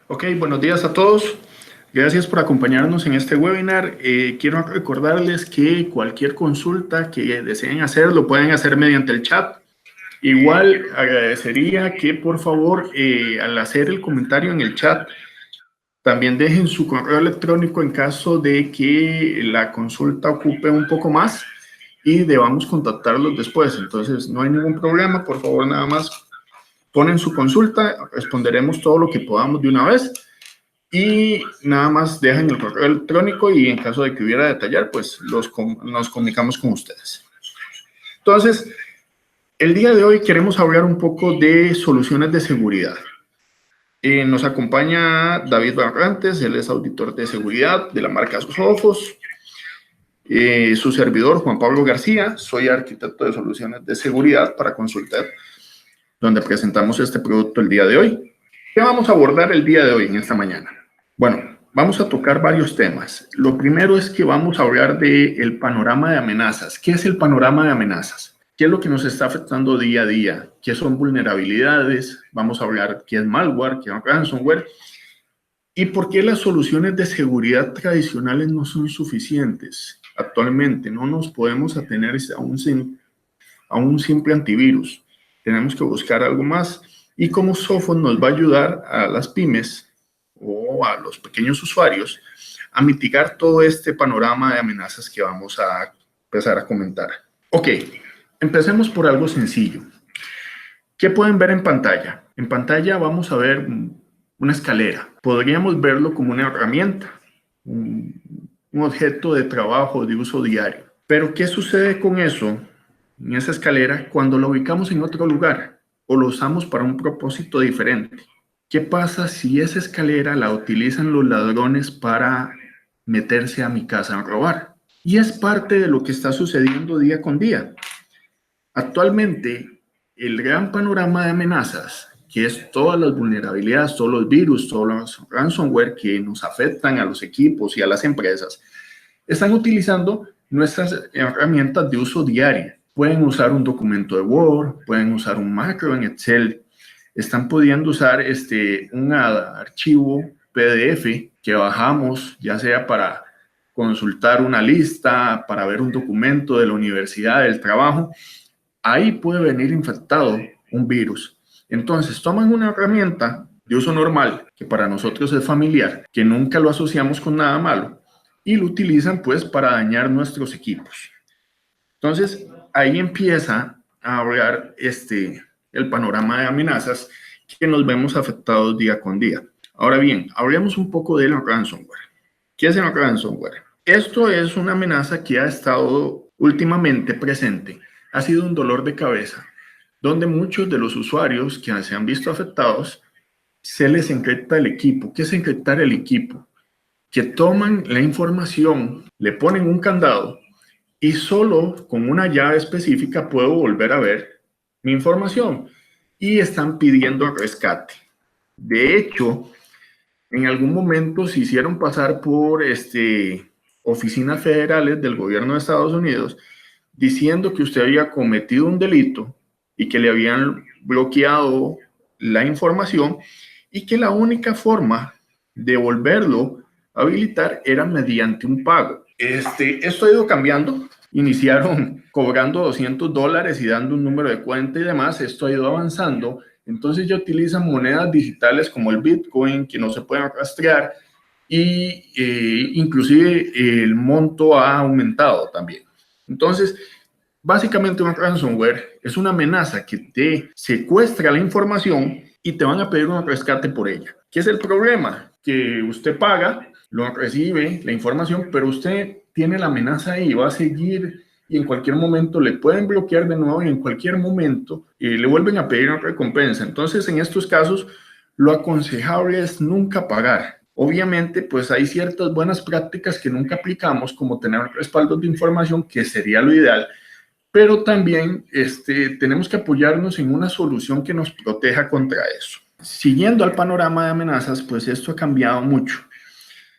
Ok, buenos días a todos. Gracias por acompañarnos en este webinar. Quiero recordarles que cualquier consulta que deseen hacer lo pueden hacer mediante el chat. Igual agradecería que por favor al hacer el comentario en el chat también dejen su correo electrónico en caso de que la consulta ocupe un poco más y debamos contactarlos después. Entonces no hay ningún problema, por favor nada más ponen su consulta, responderemos todo lo que podamos de una vez y nada más dejen el correo electrónico y en caso de que hubiera detallar, pues nos comunicamos con ustedes. Entonces, el día de hoy queremos hablar un poco de soluciones de seguridad. Nos acompaña David Barrantes, él es auditor de seguridad de la marca Sophos. Su servidor, Juan Pablo García, soy arquitecto de soluciones de seguridad para Consultet, donde presentamos este producto el día de hoy. ¿Qué vamos a abordar el día de hoy, en esta mañana? Bueno, vamos a tocar varios temas. Lo primero es que vamos a hablar del panorama de amenazas. ¿Qué es el panorama de amenazas? ¿Qué es lo que nos está afectando día a día? ¿Qué son vulnerabilidades? Vamos a hablar qué es malware, qué es ransomware. ¿Y por qué las soluciones de seguridad tradicionales no son suficientes? Actualmente no nos podemos atener a un simple antivirus. Tenemos que buscar algo más. Y cómo Sophos nos va a ayudar a las pymes o a los pequeños usuarios a mitigar todo este panorama de amenazas que vamos a empezar a comentar. Ok, empecemos por algo sencillo. ¿Qué pueden ver en pantalla? En pantalla vamos a ver una escalera. Podríamos verlo como una herramienta, un objeto de trabajo de uso diario. Pero ¿qué sucede con eso, en esa escalera, cuando lo ubicamos en otro lugar o lo usamos para un propósito diferente? ¿Qué pasa si esa escalera la utilizan los ladrones para meterse a mi casa a robar? Y es parte de lo que está sucediendo día con día. Actualmente, el gran panorama de amenazas, que es todas las vulnerabilidades, todos los virus, todos los ransomware que nos afectan a los equipos y a las empresas, están utilizando nuestras herramientas de uso diario. Pueden usar un documento de Word, pueden usar un macro en Excel, están pudiendo usar un archivo PDF que bajamos, ya sea para consultar una lista, para ver un documento de la universidad, del trabajo. Ahí puede venir infectado un virus. Entonces, toman una herramienta de uso normal, que para nosotros es familiar, que nunca lo asociamos con nada malo, y lo utilizan pues para dañar nuestros equipos. Entonces, ahí empieza a hablar el panorama de amenazas que nos vemos afectados día con día. Ahora bien, hablemos un poco del ransomware. ¿Qué es el ransomware? Esto es una amenaza que ha estado últimamente presente. Ha sido un dolor de cabeza, donde muchos de los usuarios que se han visto afectados se les encripta el equipo. ¿Qué es encriptar el equipo? Que toman la información, le ponen un candado y solo con una llave específica puedo volver a ver mi información y están pidiendo rescate. De hecho, en algún momento se hicieron pasar por oficinas federales del gobierno de Estados Unidos diciendo que usted había cometido un delito y que le habían bloqueado la información y que la única forma de volverlo a habilitar era mediante un pago. Esto ha ido cambiando. Iniciaron cobrando $200 y dando un número de cuenta y demás. Esto ha ido avanzando. Entonces ya utilizan monedas digitales como el Bitcoin, que no se pueden rastrear, y inclusive el monto ha aumentado también. Entonces, básicamente un ransomware es una amenaza que te secuestra la información y te van a pedir un rescate por ella. ¿Qué es el problema? Que usted paga, lo recibe, la información, pero usted tiene la amenaza ahí, va a seguir y en cualquier momento le pueden bloquear de nuevo y en cualquier momento le vuelven a pedir una recompensa. Entonces, en estos casos, lo aconsejable es nunca pagar. Obviamente, pues hay ciertas buenas prácticas que nunca aplicamos, como tener respaldos de información, que sería lo ideal, pero también tenemos que apoyarnos en una solución que nos proteja contra eso. Siguiendo al panorama de amenazas, pues esto ha cambiado mucho.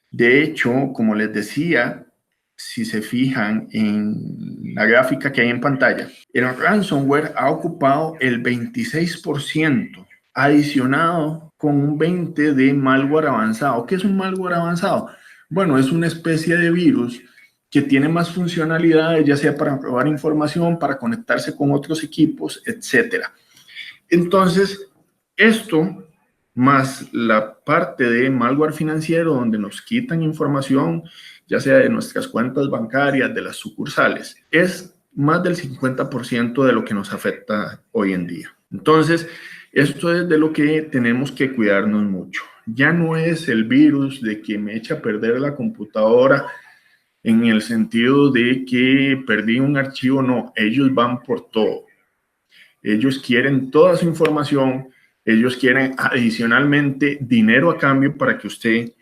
De hecho, como les decía, si se fijan en la gráfica que hay en pantalla, el ransomware ha ocupado el 26% adicionado con un 20 de malware avanzado. ¿Qué es un malware avanzado? Bueno, es una especie de virus que tiene más funcionalidades, ya sea para robar información, para conectarse con otros equipos, etcétera. Entonces, esto más la parte de malware financiero, donde nos quitan información, ya sea de nuestras cuentas bancarias, de las sucursales, es más del 50% de lo que nos afecta hoy en día. Entonces, esto es de lo que tenemos que cuidarnos mucho. Ya no es el virus de que me echa a perder la computadora en el sentido de que perdí un archivo, no, ellos van por todo. Ellos quieren toda su información, ellos quieren adicionalmente dinero a cambio para que usted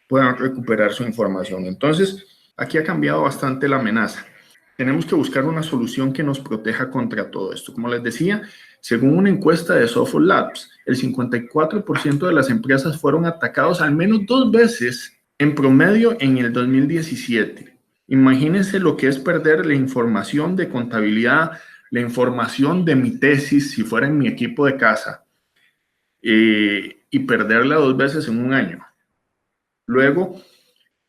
pueda recuperar su información. Entonces, aquí ha cambiado bastante la amenaza. Tenemos que buscar una solución que nos proteja contra todo esto. Como les decía, según una encuesta de Sophos Labs, el 54% de las empresas fueron atacados al menos 2 veces en promedio en el 2017. Imagínense lo que es perder la información de contabilidad, la información de mi tesis, si fuera en mi equipo de casa, y perderla 2 veces en un año. Luego,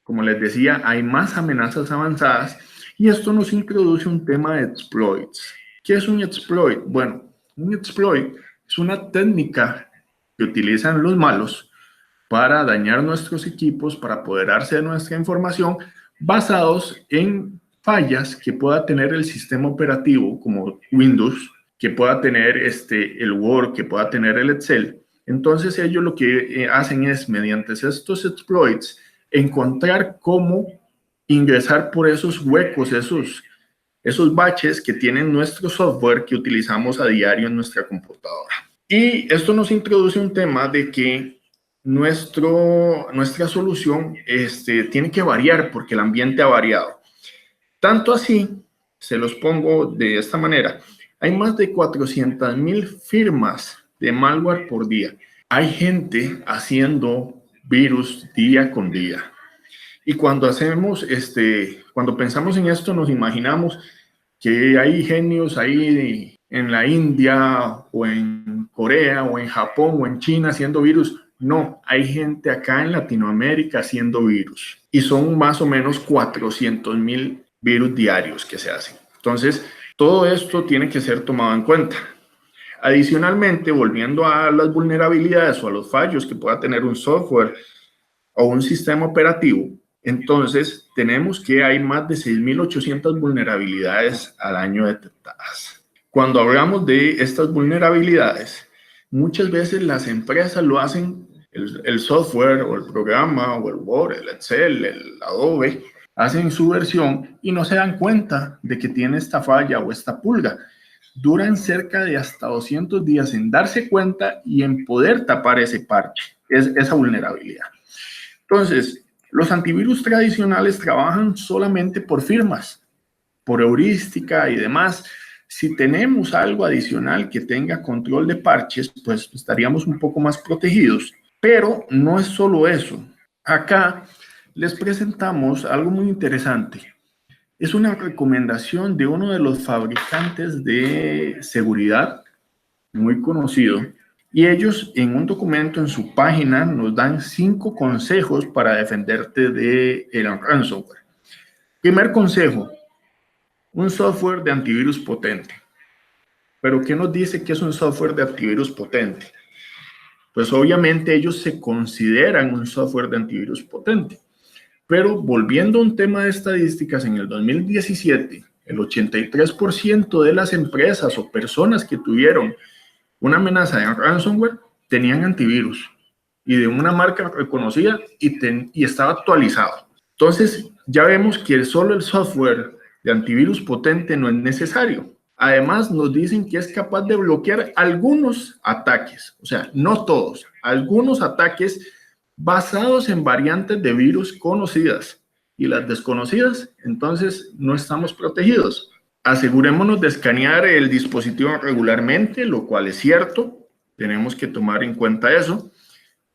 como les decía, hay más amenazas avanzadas y esto nos introduce un tema de exploits. ¿Qué es un exploit? Bueno, un exploit es una técnica que utilizan los malos para dañar nuestros equipos, para apoderarse de nuestra información, basados en fallas que pueda tener el sistema operativo como Windows, que pueda tener el Word, que pueda tener el Excel. Entonces ellos lo que hacen es, mediante estos exploits, encontrar cómo ingresar por esos huecos, esos baches que tienen nuestro software que utilizamos a diario en nuestra computadora. Y esto nos introduce un tema de que nuestra solución tiene que variar porque el ambiente ha variado. Tanto así, se los pongo de esta manera, hay más de 400,000 firmas de malware por día. Hay gente haciendo virus día con día. Y cuando cuando pensamos en esto, nos imaginamos que hay genios ahí en la India o en Corea o en Japón o en China haciendo virus. No, hay gente acá en Latinoamérica haciendo virus. Y son más o menos 400,000 virus diarios que se hacen. Entonces, todo esto tiene que ser tomado en cuenta. Adicionalmente, volviendo a las vulnerabilidades o a los fallos que pueda tener un software o un sistema operativo, entonces tenemos que hay más de 6,800 vulnerabilidades al año detectadas. Cuando hablamos de estas vulnerabilidades, muchas veces las empresas lo hacen, el software o el programa o el Word, el Excel, el Adobe, hacen su versión y no se dan cuenta de que tiene esta falla o esta pulga. Duran cerca de hasta 200 días en darse cuenta y en poder tapar ese parche, esa vulnerabilidad. Entonces, los antivirus tradicionales trabajan solamente por firmas, por heurística y demás. Si tenemos algo adicional que tenga control de parches, pues estaríamos un poco más protegidos. Pero no es solo eso. Acá les presentamos algo muy interesante. Es una recomendación de uno de los fabricantes de seguridad muy conocido. Y ellos en un documento en su página nos dan 5 consejos para defenderte del ransomware. Primer consejo, un software de antivirus potente. ¿Pero qué nos dice que es un software de antivirus potente? Pues obviamente ellos se consideran un software de antivirus potente. Pero volviendo a un tema de estadísticas, en el 2017, el 83% de las empresas o personas que tuvieron una amenaza de ransomware tenían antivirus y de una marca reconocida y estaba actualizado. Entonces, ya vemos que solo el software de antivirus potente no es necesario. Además, nos dicen que es capaz de bloquear algunos ataques, o sea, no todos, algunos ataques basados en variantes de virus conocidas, y las desconocidas, entonces no estamos protegidos. Asegurémonos de escanear el dispositivo regularmente, lo cual es cierto, tenemos que tomar en cuenta eso,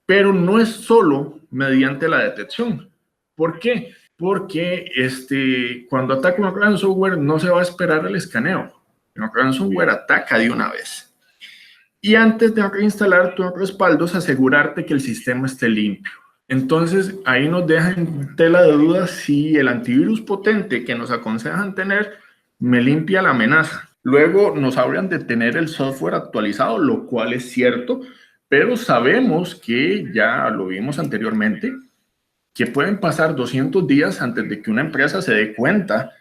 pero no es solo mediante la detección. ¿Por qué? Porque cuando ataca un ransomware no se va a esperar el escaneo. El ransomware ataca de una vez. Y antes de reinstalar tus respaldos, asegurarte que el sistema esté limpio. Entonces, ahí nos deja en tela de dudas si el antivirus potente que nos aconsejan tener me limpia la amenaza. Luego nos hablan de tener el software actualizado, lo cual es cierto, pero sabemos que ya lo vimos anteriormente, que pueden pasar 200 días antes de que una empresa se dé cuenta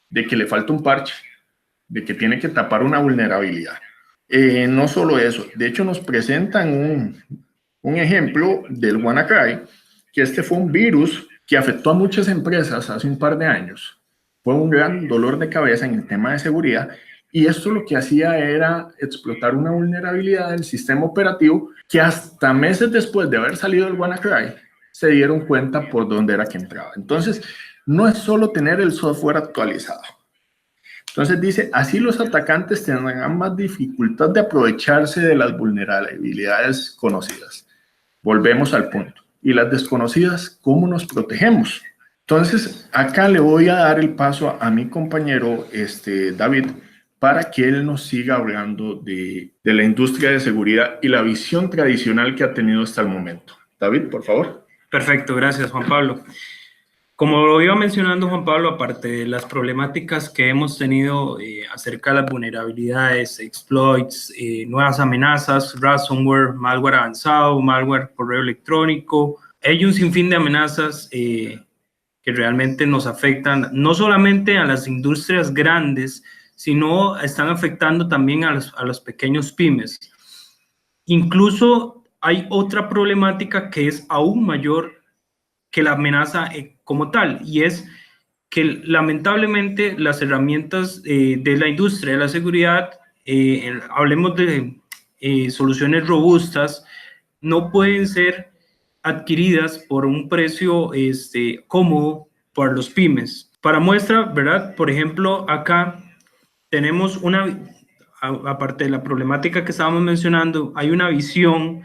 de que le falta un parche, de que tiene que tapar una vulnerabilidad. No solo eso, de hecho nos presentan un ejemplo del WannaCry, que este fue un virus que afectó a muchas empresas hace un par de años. Fue un gran dolor de cabeza en el tema de seguridad y esto lo que hacía era explotar una vulnerabilidad del sistema operativo que hasta meses después de haber salido el WannaCry se dieron cuenta por dónde era que entraba. Entonces, no es solo tener el software actualizado. Entonces dice, así los atacantes tendrán más dificultad de aprovecharse de las vulnerabilidades conocidas. Volvemos al punto. Y las desconocidas, ¿cómo nos protegemos? Entonces, acá le voy a dar el paso a mi compañero David para que él nos siga hablando de la industria de seguridad y la visión tradicional que ha tenido hasta el momento. David, por favor. Perfecto, gracias Juan Pablo. Como lo iba mencionando Juan Pablo, aparte de las problemáticas que hemos tenido acerca de las vulnerabilidades, exploits, nuevas amenazas, ransomware, malware avanzado, malware correo electrónico, hay un sinfín de amenazas que realmente nos afectan no solamente a las industrias grandes, sino están afectando también a los pequeños pymes. Incluso hay otra problemática que es aún mayor que la amenaza como tal, y es que lamentablemente las herramientas de la industria de la seguridad, hablemos de soluciones robustas, no pueden ser adquiridas por un precio cómodo por los pymes. Para muestra, ¿verdad? Por ejemplo, acá tenemos aparte de la problemática que estábamos mencionando, hay una visión,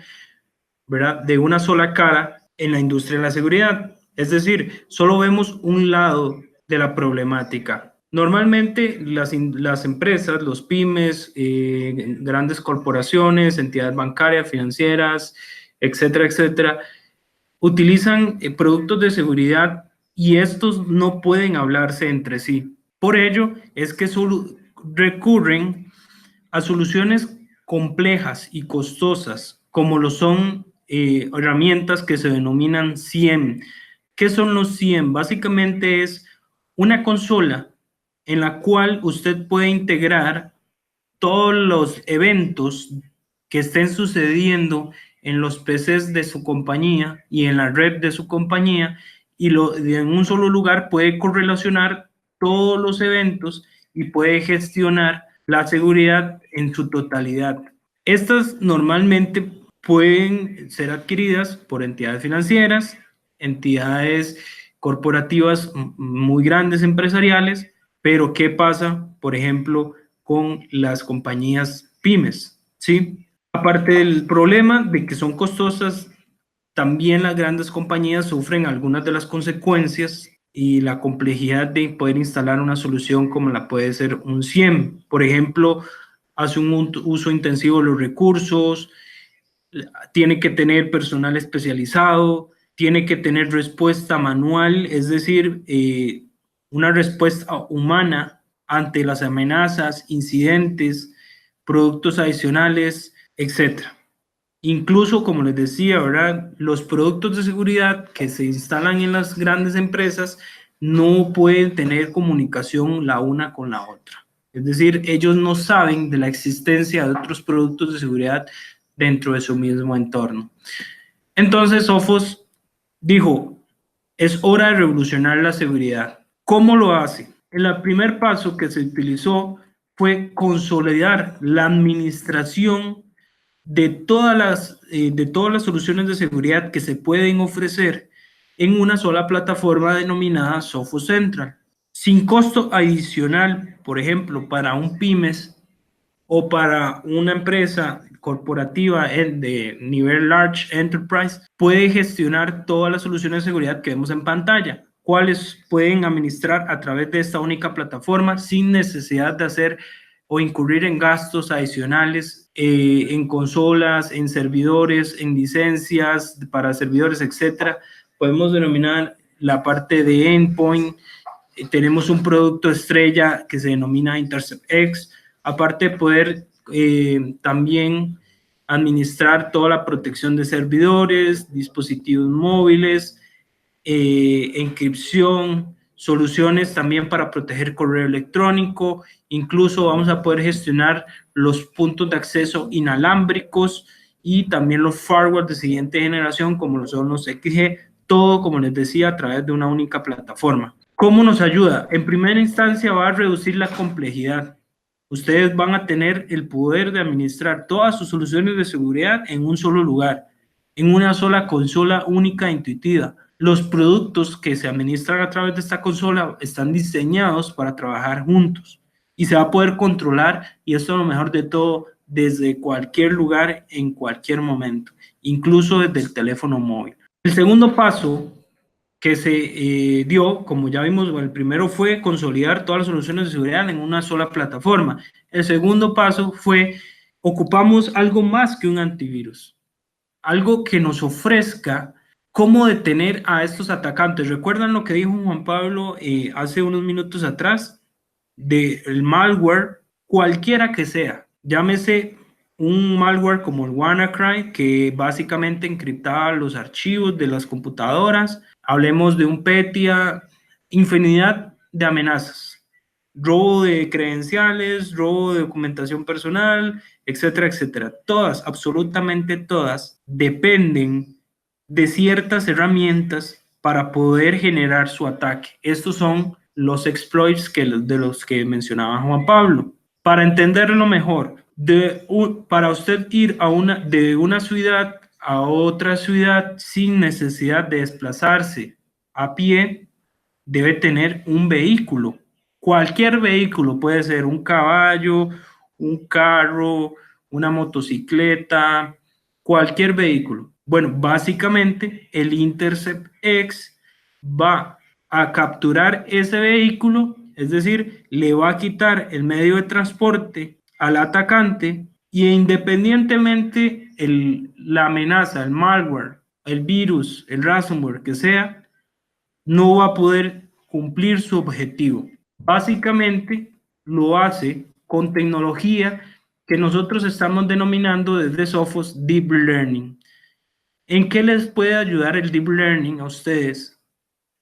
¿verdad?, de una sola cara en la industria de la seguridad. Es decir, solo vemos un lado de la problemática. Normalmente las empresas, los pymes, grandes corporaciones, entidades bancarias, financieras, etcétera, etcétera, utilizan productos de seguridad y estos no pueden hablarse entre sí. Por ello es que recurren a soluciones complejas y costosas, como lo son herramientas que se denominan SIEM. ¿Qué son los SIEM? Básicamente es una consola en la cual usted puede integrar todos los eventos que estén sucediendo en los PCs de su compañía y en la red de su compañía, y en un solo lugar puede correlacionar todos los eventos y puede gestionar la seguridad en su totalidad. Estas normalmente pueden ser adquiridas por entidades financieras, entidades corporativas muy grandes, empresariales, pero ¿qué pasa, por ejemplo, con las compañías pymes? ¿Sí? Aparte del problema de que son costosas, también las grandes compañías sufren algunas de las consecuencias y la complejidad de poder instalar una solución como la puede ser un SIEM. Por ejemplo, hace un uso intensivo de los recursos, tiene que tener personal especializado, tiene que tener respuesta manual, es decir, una respuesta humana ante las amenazas, incidentes, productos adicionales, etc. Incluso, como les decía, ¿verdad?, los productos de seguridad que se instalan en las grandes empresas no pueden tener comunicación la una con la otra. Es decir, ellos no saben de la existencia de otros productos de seguridad dentro de su mismo entorno. Entonces, Sophos dijo, es hora de revolucionar la seguridad. ¿Cómo lo hace? El primer paso que se utilizó fue consolidar la administración de todas las soluciones de seguridad que se pueden ofrecer en una sola plataforma denominada Sophos Central, sin costo adicional, por ejemplo, para un pymes o para una empresa corporativa de nivel large enterprise, puede gestionar todas las soluciones de seguridad que vemos en pantalla, cuáles pueden administrar a través de esta única plataforma sin necesidad de hacer o incurrir en gastos adicionales en consolas, en servidores, en licencias para servidores, etcétera. Podemos denominar la parte de endpoint. Tenemos un producto estrella que se denomina Intercept X, aparte de poder también administrar toda la protección de servidores, dispositivos móviles, encripción, soluciones también para proteger correo electrónico, incluso vamos a poder gestionar los puntos de acceso inalámbricos y también los firewalls de siguiente generación como lo son los XG, todo como les decía a través de una única plataforma. ¿Cómo nos ayuda? En primera instancia va a reducir la complejidad. Ustedes van a tener el poder de administrar todas sus soluciones de seguridad en un solo lugar, en una sola consola única e intuitiva. Los productos que se administran a través de esta consola están diseñados para trabajar juntos y se va a poder controlar, y esto es lo mejor de todo, desde cualquier lugar, en cualquier momento, incluso desde el teléfono móvil. El segundo paso que se dio, como ya vimos, el primero fue consolidar todas las soluciones de seguridad en una sola plataforma. El segundo paso fue, ocupamos algo más que un antivirus, algo que nos ofrezca cómo detener a estos atacantes. ¿Recuerdan lo que dijo Juan Pablo hace unos minutos atrás? Del malware, cualquiera que sea, llámese un malware como el WannaCry, que básicamente encriptaba los archivos de las computadoras. Hablemos de un Petya, infinidad de amenazas, robo de credenciales, robo de documentación personal, etcétera, etcétera. Todas, absolutamente todas, dependen de ciertas herramientas para poder generar su ataque. Estos son los exploits de los que mencionaba Juan Pablo. Para entenderlo mejor, para usted ir de una ciudad a otra ciudad sin necesidad de desplazarse a pie, debe tener un vehículo. Cualquier vehículo, puede ser un caballo, un carro, una motocicleta, cualquier vehículo. Bueno, básicamente el Intercept X va a capturar ese vehículo, es decir, le va a quitar el medio de transporte al atacante, y independientemente la amenaza, el malware, el virus, el ransomware que sea, no va a poder cumplir su objetivo. Básicamente lo hace con tecnología que nosotros estamos denominando desde Sophos Deep Learning. ¿En qué les puede ayudar el Deep Learning a ustedes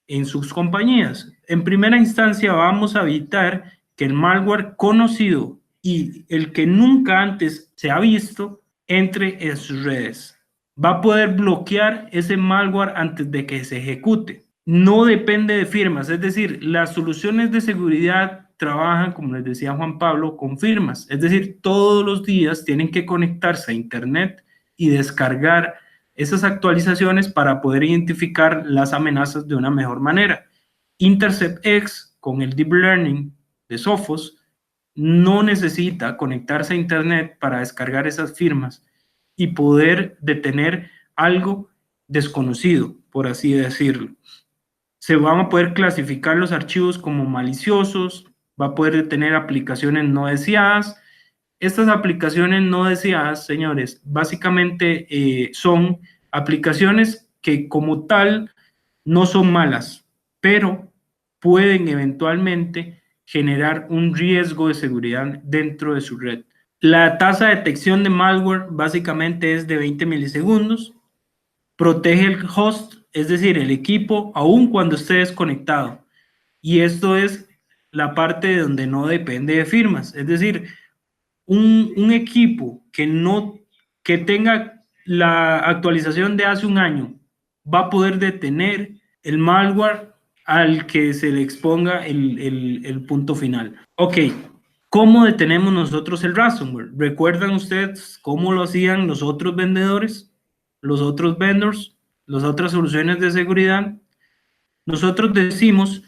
en sus compañías? En primera instancia vamos a evitar que el malware conocido y el que nunca antes se ha visto entre en sus redes. Va a poder bloquear ese malware antes de que se ejecute. No depende de firmas, es decir, las soluciones de seguridad trabajan, como les decía Juan Pablo, con firmas. Es decir, todos los días tienen que conectarse a Internet y descargar esas actualizaciones para poder identificar las amenazas de una mejor manera. Intercept X, con el Deep Learning de Sophos, no necesita conectarse a Internet para descargar esas firmas y poder detener algo desconocido, por así decirlo. Se van a poder clasificar los archivos como maliciosos, va a poder detener aplicaciones no deseadas. Estas aplicaciones no deseadas, señores, básicamente son aplicaciones que como tal no son malas, pero pueden eventualmente generar un riesgo de seguridad dentro de su red. La tasa de detección de malware básicamente es de 20 milisegundos. Protege el host, es decir, el equipo, aun cuando esté desconectado. Y esto es la parte donde no depende de firmas. Es decir, un equipo que tenga la actualización de hace un año va a poder detener el malware al que se le exponga el punto final. Ok, ¿cómo detenemos nosotros el ransomware? ¿Recuerdan ustedes cómo lo hacían los otros vendedores, los otros vendors, las otras soluciones de seguridad? Nosotros decimos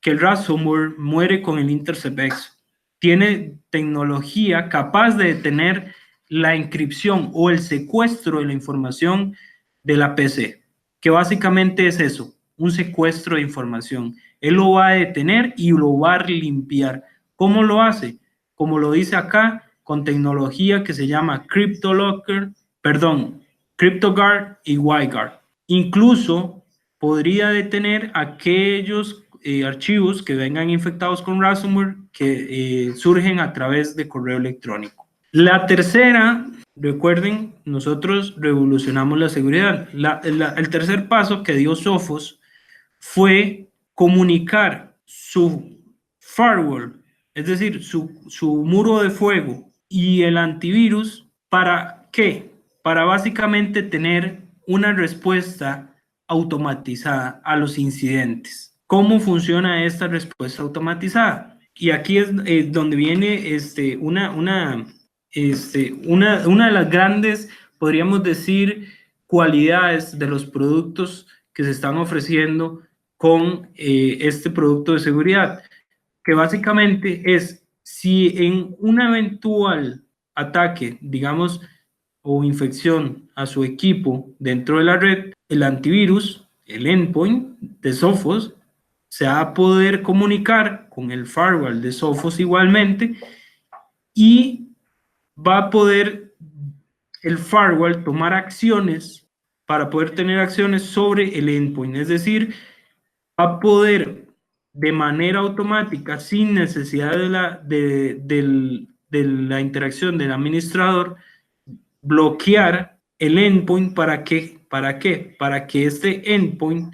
que el ransomware muere con el Intercept X. Tiene tecnología capaz de detener la encripción o el secuestro de la información de la PC, que básicamente es eso, un secuestro de información. Él lo va a detener y lo va a limpiar. ¿Cómo lo hace? como lo dice acá, con tecnología que se llama CryptoGuard y WireGuard. Incluso podría detener aquellos archivos que vengan infectados con ransomware que surgen a través de correo electrónico. La tercera, recuerden, nosotros revolucionamos la seguridad. El tercer paso que dio Sophos fue comunicar su firewall, es decir, su muro de fuego y el antivirus. ¿Para qué? Para básicamente tener una respuesta automatizada a los incidentes. ¿Cómo funciona esta respuesta automatizada? Y aquí es donde viene una de las grandes, podríamos decir, cualidades de los productos que se están ofreciendo con este producto de seguridad, que básicamente es, si en un eventual ataque, digamos, o infección a su equipo dentro de la red, el antivirus, el endpoint de Sophos, se va a poder comunicar con el firewall de Sophos igualmente, y va a poder el firewall tomar acciones para poder tener acciones sobre el endpoint. Es decir, va a poder de manera automática, sin necesidad de la interacción del administrador, bloquear el endpoint. ¿Para qué? ¿Para qué? Para que este endpoint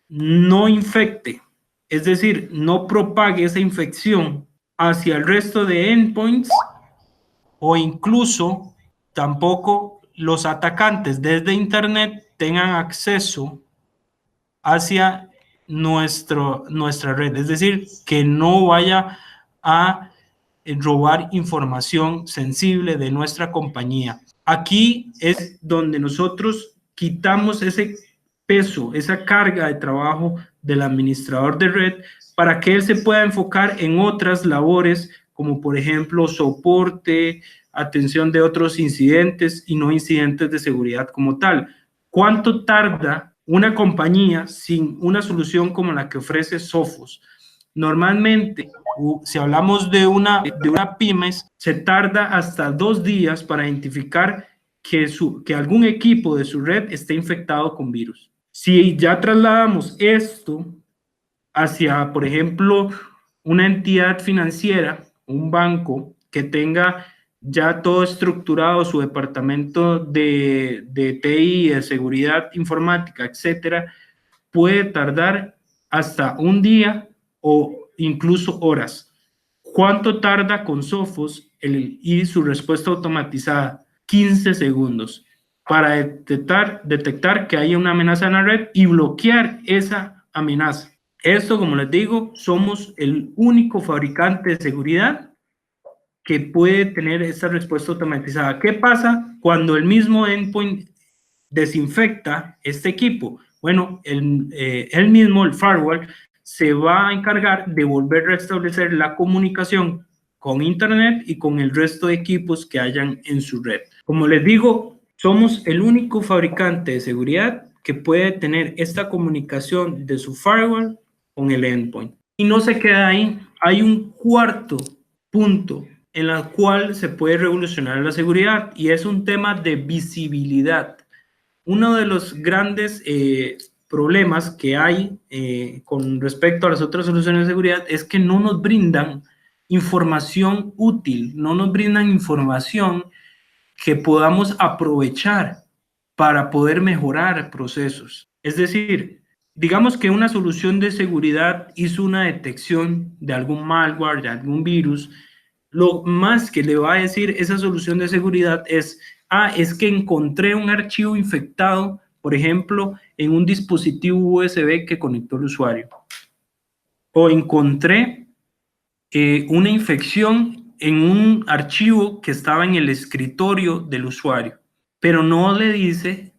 no infecte, es decir, no propague esa infección hacia el resto de endpoints, o incluso tampoco los atacantes desde internet tengan acceso hacia nuestra red, es decir, que no vaya a robar información sensible de nuestra compañía. Aquí es donde nosotros quitamos ese peso, esa carga de trabajo del administrador de red, para que él se pueda enfocar en otras labores, como por ejemplo soporte, atención de otros incidentes y no incidentes de seguridad como tal. ¿Cuánto tarda una compañía sin una solución como la que ofrece Sophos? Normalmente, si hablamos de una pymes, se tarda hasta 2 días para identificar que algún equipo de su red esté infectado con virus. Si ya trasladamos esto hacia, por ejemplo, una entidad financiera, un banco que tenga ya todo estructurado, su departamento de TI, de seguridad informática, etcétera, puede tardar hasta 1 día o incluso horas. ¿Cuánto tarda con Sophos y su respuesta automatizada? 15 segundos para detectar que hay una amenaza en la red y bloquear esa amenaza. Esto, como les digo, somos el único fabricante de seguridad que puede tener esta respuesta automatizada. ¿Qué pasa cuando el mismo endpoint desinfecta este equipo? Bueno, el mismo, el firewall, se va a encargar de volver a restablecer la comunicación con internet y con el resto de equipos que hayan en su red. Como les digo, somos el único fabricante de seguridad que puede tener esta comunicación de su firewall con el endpoint. Y no se queda ahí. Hay un cuarto punto en el cual se puede revolucionar la seguridad, y es un tema de visibilidad. Uno de los grandes problemas que hay con respecto a las otras soluciones de seguridad es que no nos brindan información útil, no nos brindan información que podamos aprovechar para poder mejorar procesos. Es decir, digamos que una solución de seguridad hizo una detección de algún malware, de algún virus. Lo más que le va a decir esa solución de seguridad es que encontré un archivo infectado, por ejemplo, en un dispositivo USB que conectó el usuario. O encontré una infección en un archivo que estaba en el escritorio del usuario. Pero no te dice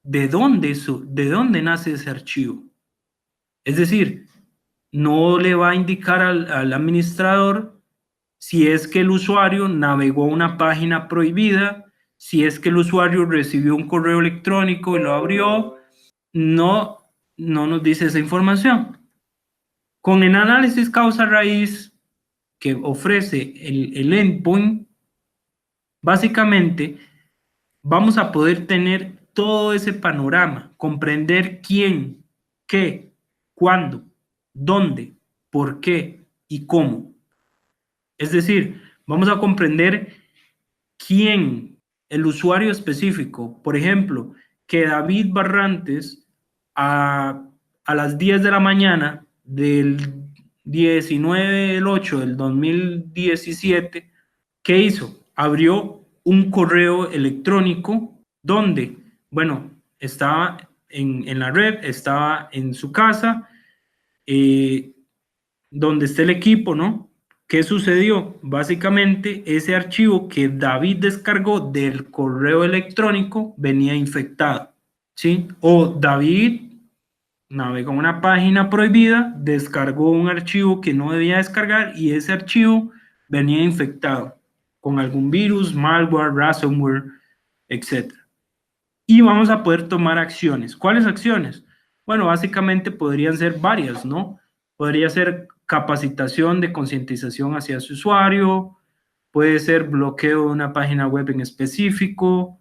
de dónde nace ese archivo. Es decir, no le va a indicar al administrador si es que el usuario navegó a una página prohibida, si es que el usuario recibió un correo electrónico y lo abrió. No nos dice esa información. Con el análisis causa-raíz, que ofrece el endpoint, básicamente vamos a poder tener todo ese panorama, comprender quién, qué, cuándo, dónde, por qué y cómo. Es decir, vamos a comprender quién, el usuario específico. Por ejemplo, que David Barrantes a las 10 de la mañana del 19 del 8 del 2017, ¿qué hizo? Abrió un correo electrónico donde, bueno, estaba en la red, estaba en su casa, donde está el equipo, ¿no? ¿Qué sucedió? Básicamente, ese archivo que David descargó del correo electrónico venía infectado, ¿sí? O David navegó a una página prohibida, descargó un archivo que no debía descargar y ese archivo venía infectado con algún virus, malware, ransomware, etc. Y vamos a poder tomar acciones. ¿Cuáles acciones? Bueno, básicamente podrían ser varias, ¿no? Podría ser capacitación de concientización hacia su usuario, puede ser bloqueo de una página web en específico,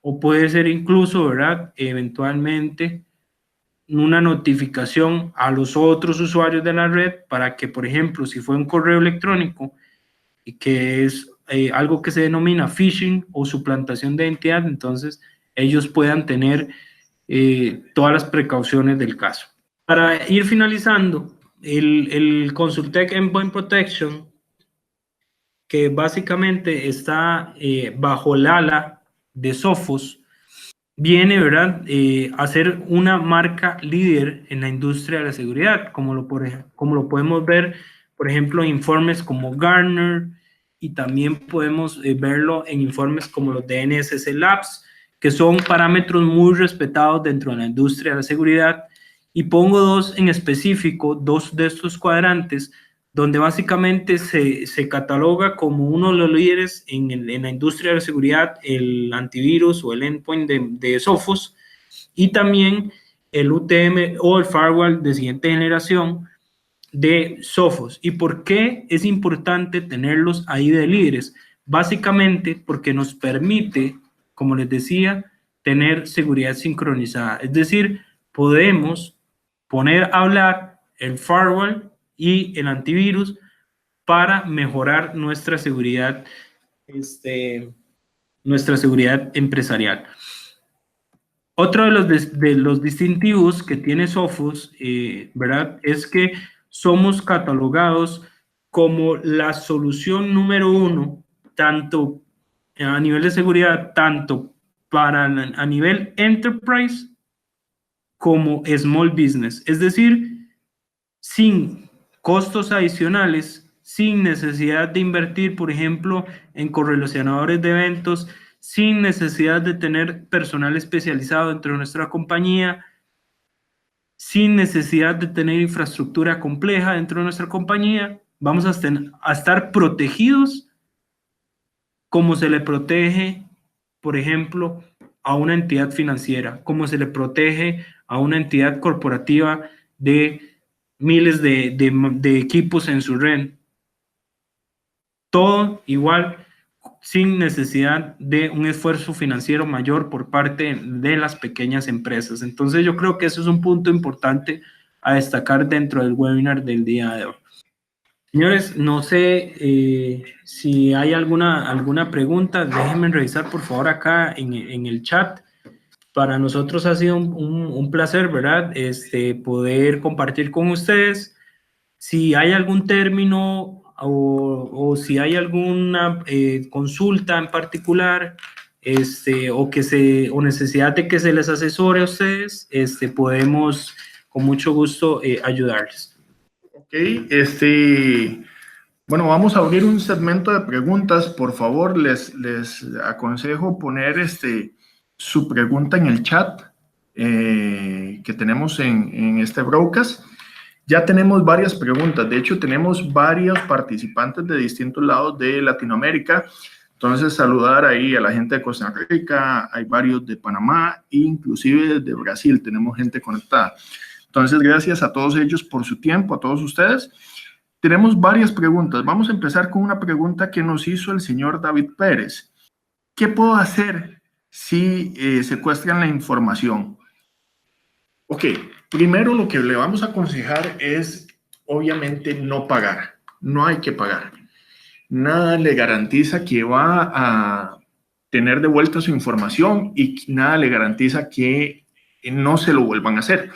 o puede ser incluso, ¿verdad? Eventualmente una notificación a los otros usuarios de la red para que, por ejemplo, si fue un correo electrónico y que es algo que se denomina phishing o suplantación de identidad, entonces ellos puedan tener todas las precauciones del caso. Para ir finalizando, el Consultec Endpoint Protection, que básicamente está bajo el ala de Sophos, viene, ¿verdad?, a ser una marca líder en la industria de la seguridad, como lo podemos ver, por ejemplo, en informes como Gartner, y también podemos verlo en informes como los de NSC Labs, que son parámetros muy respetados dentro de la industria de la seguridad. Y pongo dos en específico, dos de estos cuadrantes, donde básicamente se cataloga como uno de los líderes en la industria de la seguridad, el antivirus o el endpoint de Sophos, y también el UTM o el firewall de siguiente generación de Sophos. ¿Y por qué es importante tenerlos ahí de líderes? Básicamente porque nos permite, como les decía, tener seguridad sincronizada. Es decir, podemos poner a hablar el firewall y el antivirus para mejorar nuestra seguridad, nuestra seguridad empresarial. Otro de los distintivos que tiene Sophos, ¿verdad?, es que somos catalogados como la solución número uno, tanto a nivel de seguridad, tanto a nivel enterprise como small business. Es decir, sin costos adicionales, sin necesidad de invertir, por ejemplo, en correlacionadores de eventos, sin necesidad de tener personal especializado dentro de nuestra compañía, sin necesidad de tener infraestructura compleja dentro de nuestra compañía, vamos a estar protegidos como se le protege, por ejemplo, a una entidad financiera, como se le protege a una entidad corporativa de miles de equipos en su red. Todo igual, sin necesidad de un esfuerzo financiero mayor por parte de las pequeñas empresas. Entonces yo creo que eso es un punto importante a destacar dentro del webinar del día de hoy. Señores, no sé si hay alguna pregunta, déjenme revisar por favor acá en el chat. Para nosotros ha sido un placer, ¿verdad?, poder compartir con ustedes. Si hay algún término o si hay alguna consulta en particular, o necesidad de que se les asesore a ustedes, podemos con mucho gusto ayudarles. Ok, bueno, vamos a abrir un segmento de preguntas. Por favor, les aconsejo poner su pregunta en el chat que tenemos en este broadcast. Ya tenemos varias preguntas. De hecho, tenemos varios participantes de distintos lados de Latinoamérica. Entonces, saludar ahí a la gente de Costa Rica, hay varios de Panamá, inclusive de Brasil, tenemos gente conectada. Entonces, gracias a todos ellos por su tiempo, a todos ustedes. tenemos varias preguntas. Vamos a empezar con una pregunta que nos hizo el señor David Pérez. ¿Qué puedo hacer si secuestran la información? Ok, primero lo que le vamos a aconsejar es, obviamente, no pagar. No hay que pagar. Nada le garantiza que va a tener de vuelta su información y nada le garantiza que no se lo vuelvan a hacer.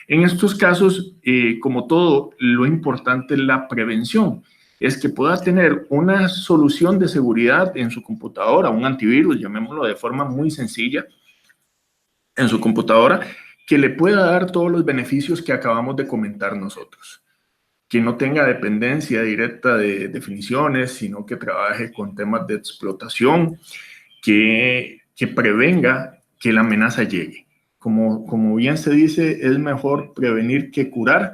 En estos casos, como todo, lo importante es la prevención. Es que pueda tener una solución de seguridad en su computadora, un antivirus, llamémoslo de forma muy sencilla, en su computadora, que le pueda dar todos los beneficios que acabamos de comentar nosotros. Que no tenga dependencia directa de definiciones, sino que trabaje con temas de explotación, que prevenga que la amenaza llegue. Como bien se dice, es mejor prevenir que curar,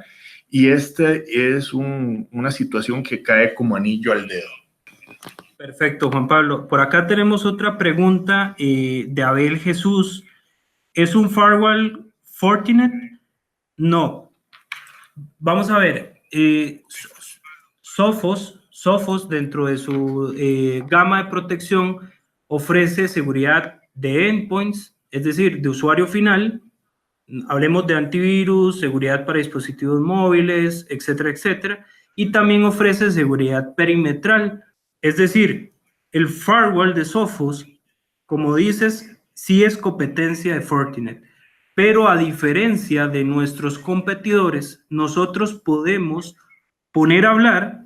y este es una situación que cae como anillo al dedo. Perfecto, Juan Pablo. Por acá tenemos otra pregunta de Abel Jesús. ¿Es un firewall Fortinet? No. Vamos a ver. Sophos, dentro de su gama de protección, ofrece seguridad de endpoints, es decir, de usuario final. Hablemos de antivirus, seguridad para dispositivos móviles, etcétera, etcétera. Y también ofrece seguridad perimetral, es decir, el firewall de Sophos, como dices, sí es competencia de Fortinet, pero a diferencia de nuestros competidores, nosotros podemos poner a hablar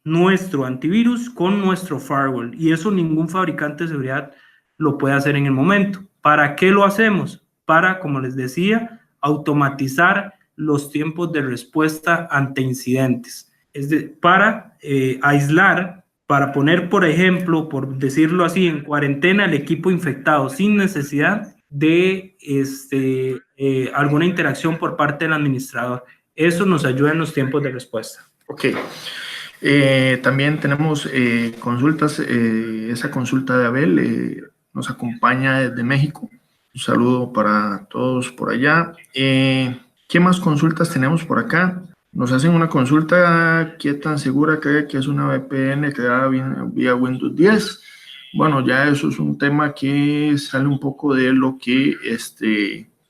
nuestro antivirus con nuestro firewall, y eso ningún fabricante de seguridad lo puede hacer en el momento. ¿Para qué lo hacemos? Para, como les decía, automatizar los tiempos de respuesta ante incidentes. Para aislar, para poner, por ejemplo, por decirlo así, en cuarentena el equipo infectado sin necesidad de alguna interacción por parte del administrador. Eso nos ayuda en los tiempos de respuesta. Ok. También tenemos consultas. Esa consulta de Abel nos acompaña desde México. Un saludo para todos por allá. ¿Qué más consultas tenemos por acá? Nos hacen una consulta: ¿qué tan segura cree que es una VPN creada vía Windows 10? Bueno, ya eso es un tema que sale un poco de lo que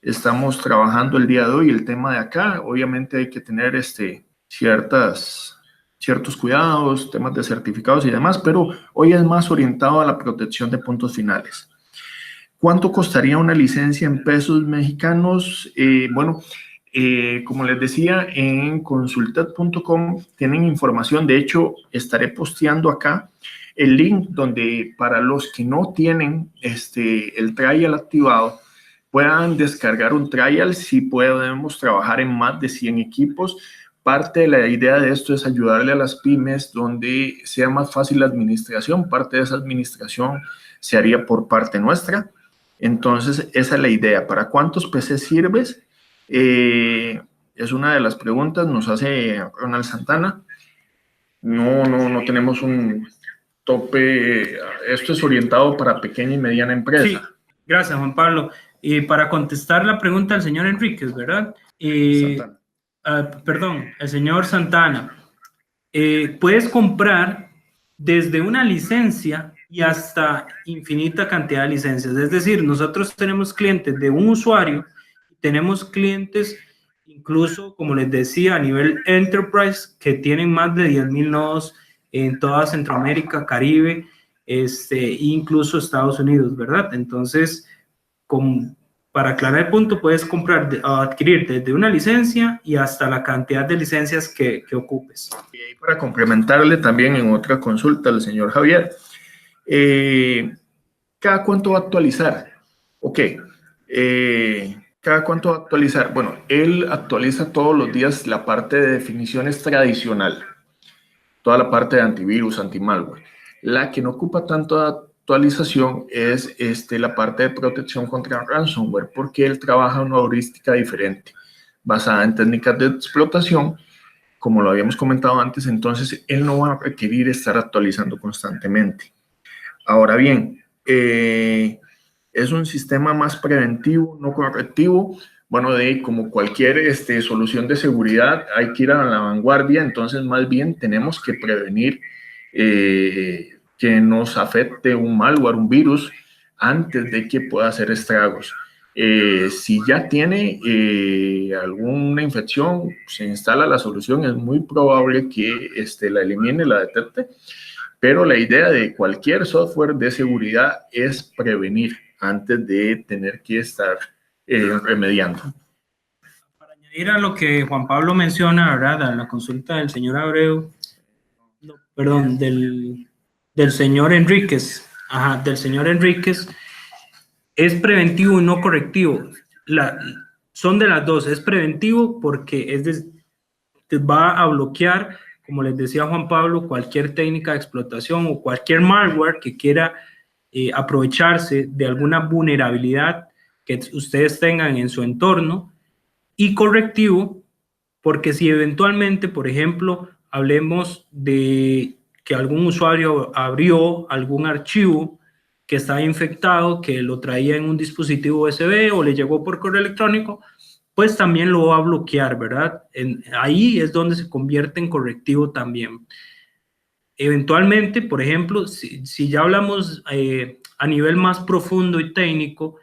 estamos trabajando el día de hoy, el tema de acá. Obviamente hay que tener ciertos cuidados, temas de certificados y demás, pero hoy es más orientado a la protección de puntos finales. ¿Cuánto costaría una licencia en pesos mexicanos? Como les decía, en consultat.com tienen información. De hecho, estaré posteando acá el link donde, para los que no tienen el trial activado, puedan descargar un trial. Si podemos trabajar en más de 100 equipos. Parte de la idea de esto es ayudarle a las pymes donde sea más fácil la administración. Parte de esa administración se haría por parte nuestra. Entonces, esa es la idea. ¿Para cuántos PCs sirves? Es una de las preguntas. Nos hace Ronald Santana. No tenemos un tope. Esto es orientado para pequeña y mediana empresa. Sí, gracias, Juan Pablo. Para contestar la pregunta del señor Enríquez, ¿verdad? Perdón, el señor Santana. Puedes comprar desde una licencia y hasta infinita cantidad de licencias. Es decir, nosotros tenemos clientes de un usuario, tenemos clientes incluso, como les decía, a nivel enterprise, que tienen más de 10,000 nodos en toda Centroamérica, Caribe, incluso Estados Unidos, ¿verdad? Entonces, para aclarar el punto, puedes adquirir desde una licencia y hasta la cantidad de licencias que ocupes. Y para complementarle también en otra consulta al señor Javier, ¿cada cuánto va a actualizar? Ok, ¿cada cuánto va a actualizar? Bueno, él actualiza todos los días la parte de definiciones tradicional, toda la parte de antivirus, antimalware. La que no ocupa tanto actualización es la parte de protección contra ransomware, porque él trabaja una heurística diferente, basada en técnicas de explotación, como lo habíamos comentado antes. Entonces él no va a requerir estar actualizando constantemente. Ahora bien, es un sistema más preventivo, no correctivo. Bueno, como cualquier solución de seguridad, hay que ir a la vanguardia, entonces más bien tenemos que prevenir que nos afecte un malware, un virus, antes de que pueda hacer estragos. Si ya tiene alguna infección, se instala la solución, es muy probable que la elimine, la detecte, pero la idea de cualquier software de seguridad es prevenir antes de tener que estar remediando. Para añadir a lo que Juan Pablo menciona, ¿verdad? A la consulta del señor Abreu, no, perdón, del señor Enríquez, del señor Enríquez, es preventivo y no correctivo. Son de las dos, es preventivo porque va a bloquear, como les decía Juan Pablo, cualquier técnica de explotación o cualquier malware que quiera aprovecharse de alguna vulnerabilidad que ustedes tengan en su entorno, y correctivo porque si eventualmente, por ejemplo, hablemos de que algún usuario abrió algún archivo que está infectado, que lo traía en un dispositivo USB o le llegó por correo electrónico, pues también lo va a bloquear, ¿verdad? Ahí es donde se convierte en correctivo también. Eventualmente, por ejemplo, si ya hablamos a nivel más profundo y técnico,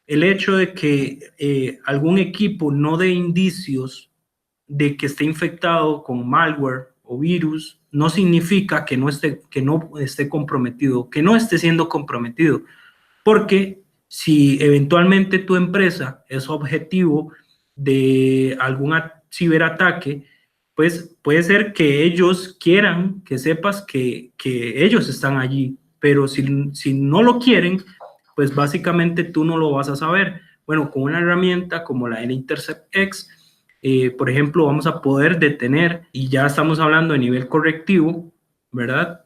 el hecho de que algún equipo no dé indicios de que esté infectado con malware o virus no significa que no esté comprometido, que no esté siendo comprometido, porque si eventualmente tu empresa es objetivo de algún ciberataque, pues puede ser que ellos quieran que sepas que ellos están allí, pero si no lo quieren, pues básicamente tú no lo vas a saber. Bueno, con una herramienta como la Intercept X, por ejemplo, vamos a poder detener, y ya estamos hablando de nivel correctivo, ¿verdad?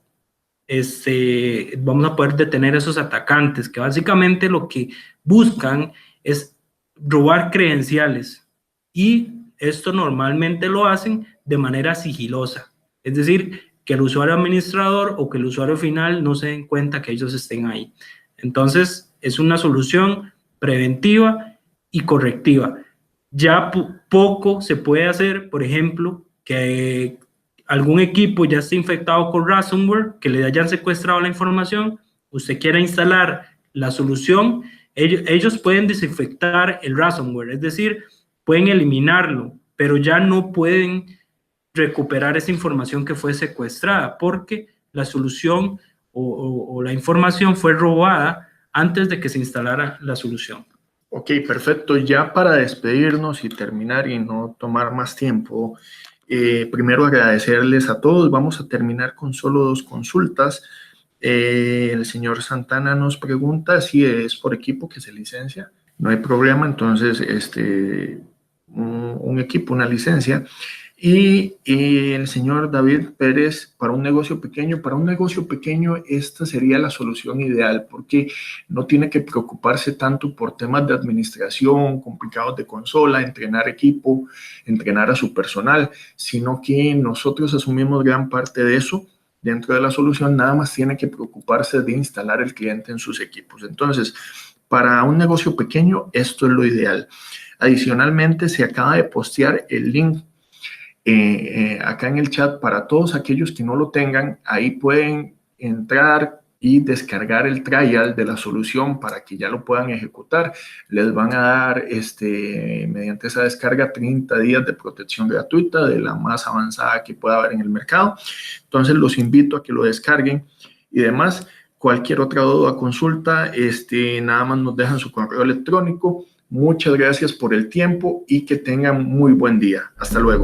Vamos a poder detener esos atacantes que básicamente lo que buscan es robar credenciales, y esto normalmente lo hacen de manera sigilosa, es decir, que el usuario administrador o que el usuario final no se den cuenta que ellos estén ahí. Entonces, es una solución preventiva y correctiva. Ya poco se puede hacer, por ejemplo, que algún equipo ya esté infectado con ransomware, que le hayan secuestrado la información, usted quiera instalar la solución, ellos pueden desinfectar el ransomware, es decir, pueden eliminarlo, pero ya no pueden recuperar esa información que fue secuestrada, porque la solución o la información fue robada antes de que se instalara la solución. Ok, perfecto. Ya para despedirnos y terminar y no tomar más tiempo, primero agradecerles a todos. Vamos a terminar con solo 2 consultas. El señor Santana nos pregunta si es por equipo que se licencia. No hay problema, entonces un equipo, una licencia. Y el señor David Pérez, para un negocio pequeño esta sería la solución ideal, porque no tiene que preocuparse tanto por temas de administración complicados de consola, entrenar equipo, entrenar a su personal, sino que nosotros asumimos gran parte de eso. Dentro de la solución nada más tiene que preocuparse de instalar el cliente en sus equipos. Entonces, para un negocio pequeño esto es lo ideal. Adicionalmente, se acaba de postear el link acá en el chat para todos aquellos que no lo tengan. Ahí pueden entrar y descargar el trial de la solución para que ya lo puedan ejecutar. Les van a dar mediante esa descarga 30 días de protección gratuita, de la más avanzada que pueda haber en el mercado. Entonces los invito a que lo descarguen y demás. Cualquier otra duda, consulta, nada más nos dejan su correo electrónico. Muchas gracias por el tiempo y que tengan muy buen día. Hasta luego.